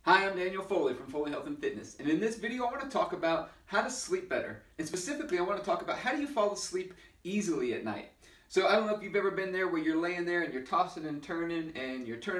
Hi, I'm Daniel Foley from Foley Health and Fitness, and in this video I want to talk about how to sleep better. And specifically I want to talk about how do you fall asleep easily at night. So I don't know if you've ever been there where you're laying there and you're tossing and turning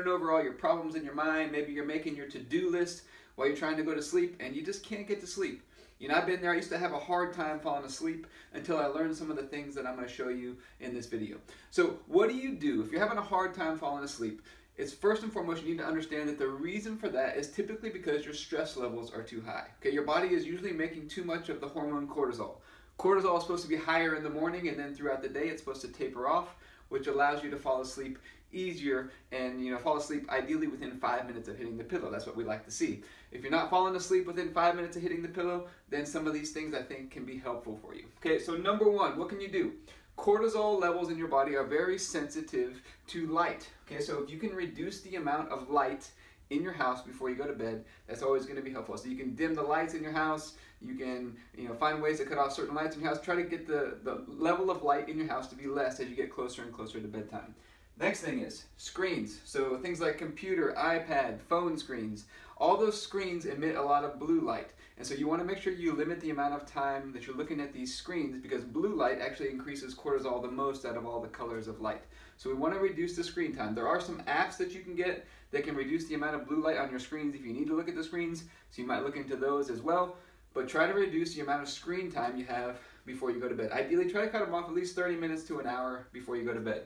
over all your problems in your mind. Maybe you're making your to-do list while you're trying to go to sleep and you just can't get to sleep. You know, I've been there. I used to have a hard time falling asleep until I learned some of the things that I'm going to show you in this video. So what do you do if you're having a hard time falling asleep? It's first and foremost, you need to understand that the reason for that is typically because your stress levels are too high. Okay, your body is usually making too much of the hormone cortisol. Cortisol is supposed to be higher in the morning, and then throughout the day it's supposed to taper off, which allows you to fall asleep easier and fall asleep ideally within 5 minutes of hitting the pillow. That's what we like to see. If you're not falling asleep within 5 minutes of hitting the pillow, then some of these things I think can be helpful for you. Okay, so number one, what can you do? Cortisol levels in your body are very sensitive to light. Okay, so if you can reduce the amount of light in your house before you go to bed, that's always going to be helpful. So you can dim the lights in your house, you can find ways to cut off certain lights in your house, try to get the level of light in your house to be less as you get closer and closer to bedtime. Next thing is screens. So things like computer, iPad, phone screens, all those screens emit a lot of blue light. And so you want to make sure you limit the amount of time that you're looking at these screens, because blue light actually increases cortisol the most out of all the colors of light. So we want to reduce the screen time. There are some apps that you can get that can reduce the amount of blue light on your screens if you need to look at the screens. So you might look into those as well. But try to reduce the amount of screen time you have before you go to bed. Ideally, try to cut them off at least 30 minutes to an hour before you go to bed.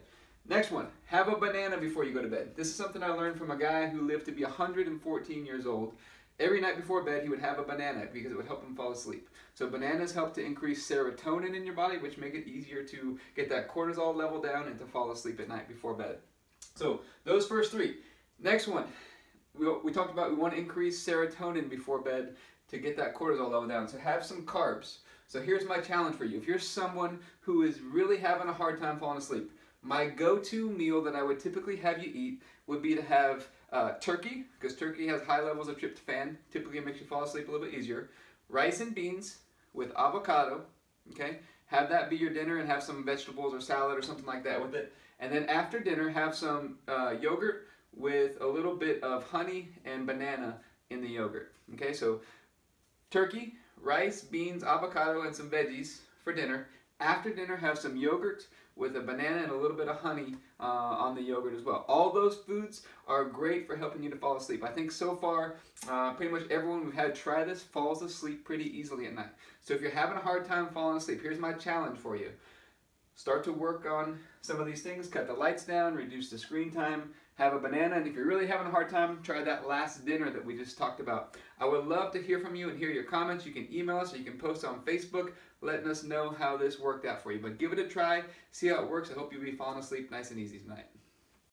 Next one, have a banana before you go to bed. This is something I learned from a guy who lived to be 114 years old. Every night before bed, he would have a banana because it would help him fall asleep. So bananas help to increase serotonin in your body, which make it easier to get that cortisol level down and to fall asleep at night before bed. So those first three. Next one, we talked about we want to increase serotonin before bed to get that cortisol level down. So have some carbs. So here's my challenge for you. If you're someone who is really having a hard time falling asleep, my go-to meal that I would typically have you eat would be to have turkey, because turkey has high levels of tryptophan. Typically it makes you fall asleep a little bit easier. Rice and beans with avocado, okay? Have that be your dinner and have some vegetables or salad or something like that with it. And then after dinner, have some yogurt with a little bit of honey and banana in the yogurt, okay? So turkey, rice, beans, avocado, and some veggies for dinner. After dinner, have some yogurt with a banana and a little bit of honey on the yogurt as well. All those foods are great for helping you to fall asleep. I think so far, pretty much everyone we've had try this falls asleep pretty easily at night. So if you're having a hard time falling asleep, here's my challenge for you. Start to work on some of these things, cut the lights down, reduce the screen time, have a banana, and if you're really having a hard time, try that last dinner that we just talked about. I would love to hear from you and hear your comments. You can email us or you can post on Facebook letting us know how this worked out for you. But give it a try, see how it works. I hope you'll be falling asleep nice and easy tonight.